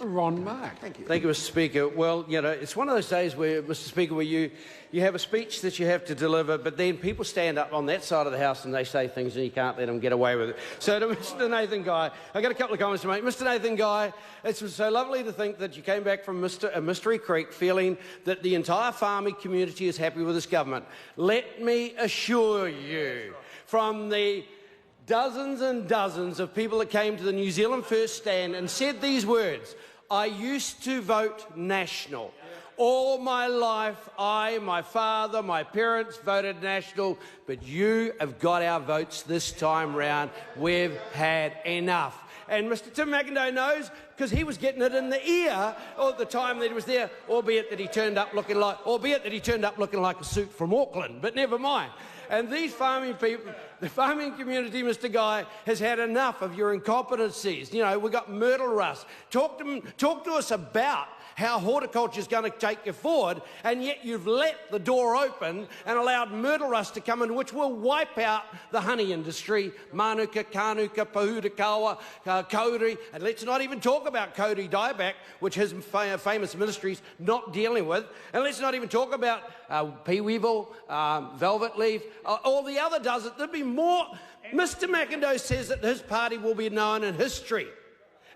Ron Mark. Thank you. Thank you, Mr. Speaker. Well, you know, it's one of those days where, Mr. Speaker, where you have a speech that you have to deliver, but then people stand up on that side of the House and they say things and you can't let them get away with it. So to Mr. Nathan Guy, I've got a couple of comments to make. Mr. Nathan Guy, it's so lovely to think that you came back from Mystery Creek feeling that the entire farming community is happy with this government. Let me assure you, from the dozens and dozens of people that came to the New Zealand First stand and said these words, I used to vote National. All my life, I, my father, my parents voted National, but you have got our votes this time round. We've had enough. And Mr. Tim McIndoe knows because he was getting it in the ear all the time that he was there, albeit that he turned up looking like a suit from Auckland, but never mind. And these farming people, the farming community, Mr. Guy, has had enough of your incompetencies. You know, we've got myrtle rust. Talk to us about how horticulture is going to take you forward, and yet you've let the door open and allowed myrtle rust to come in, which will wipe out the honey industry, Manuka, Kanuka, Pahudakawa, Kauri, and let's not even talk about Kauri dieback, which his famous ministry's not dealing with, and let's not even talk about pea weevil, velvet leaf, all the other does it. There'd be more. Mr. McIndoe says that his party will be known in history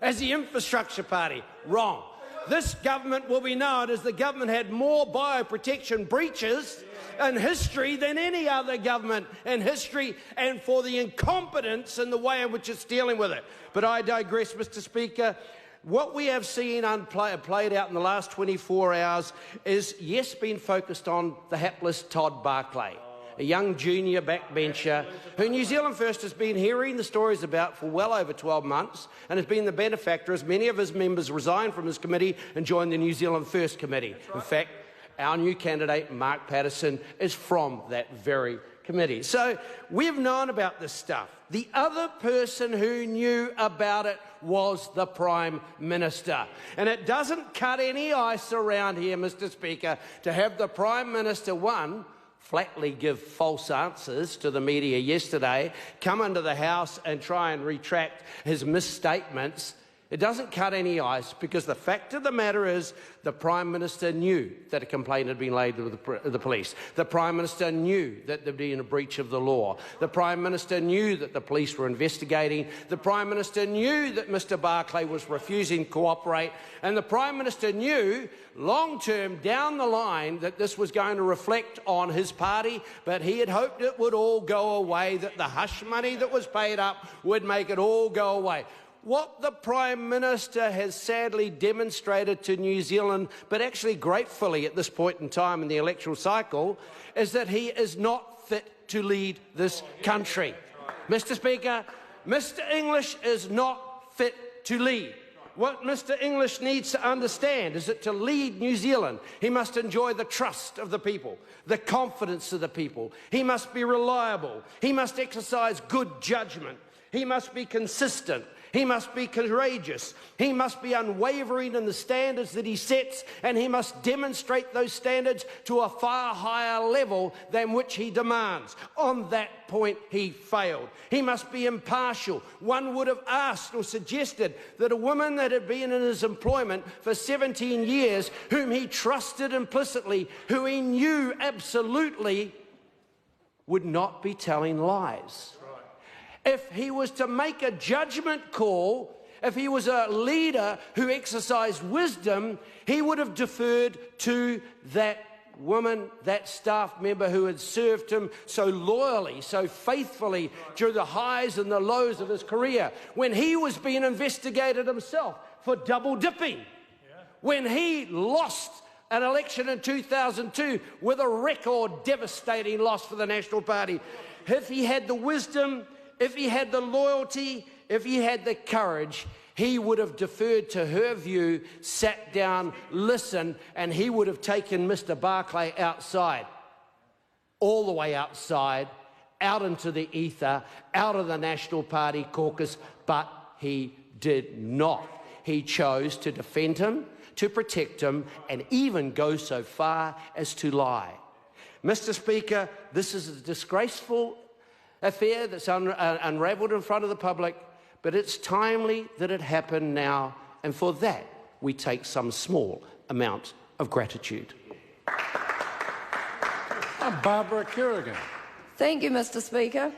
as the infrastructure party. Wrong. This government will be known as the government had more bioprotection breaches in history than any other government in history, and for the incompetence in the way in which it's dealing with it. But I digress, Mr. Speaker. What we have seen played out in the last 24 hours is, yes, been focused on the hapless Todd Barclay, a young junior backbencher who New Zealand First has been hearing the stories about for well over 12 months and has been the benefactor as many of his members resigned from his committee and joined the New Zealand First committee. In fact, our new candidate, Mark Patterson, is from that very committee. So we've known about this stuff. The other person who knew about it was the Prime Minister. And it doesn't cut any ice around here, Mr. Speaker, to have the Prime Minister, one, flatly give false answers to the media yesterday, come into the House and try and retract his misstatements. It doesn't cut any ice, because the fact of the matter is the Prime Minister knew that a complaint had been laid with the police. The Prime Minister knew that there had been a breach of the law. The Prime Minister knew that the police were investigating. The Prime Minister knew that Mr. Barclay was refusing to cooperate. And the Prime Minister knew long-term down the line that this was going to reflect on his party, but he had hoped it would all go away, that the hush money that was paid up would make it all go away. What the Prime Minister has sadly demonstrated to New Zealand, but actually gratefully at this point in time in the electoral cycle, is that he is not fit to lead this country. Mr. Speaker, Mr. English is not fit to lead. What Mr. English needs to understand is that to lead New Zealand, he must enjoy the trust of the people, the confidence of the people. He must be reliable. He must exercise good judgment. He must be consistent. He must be courageous. He must be unwavering in the standards that he sets, and he must demonstrate those standards to a far higher level than which he demands. On that point, he failed. He must be impartial. One would have asked or suggested that a woman that had been in his employment for 17 years, whom he trusted implicitly, who he knew absolutely, would not be telling lies. If he was to make a judgment call, if he was a leader who exercised wisdom, he would have deferred to that woman, that staff member who had served him so loyally, so faithfully through the highs and the lows of his career, when he was being investigated himself for double dipping, when he lost an election in 2002 with a record devastating loss for the National Party. If he had the wisdom, if he had the loyalty, if he had the courage, he would have deferred to her view, sat down, listened, and he would have taken Mr. Barclay outside, all the way outside, out into the ether, out of the National Party caucus, but he did not. He chose to defend him, to protect him, and even go so far as to lie. Mr. Speaker, this is a disgraceful affair that's unravelled in front of the public, but it's timely that it happened now, and for that we take some small amount of gratitude. Barbara Kerrigan. Thank you, Mr. Speaker.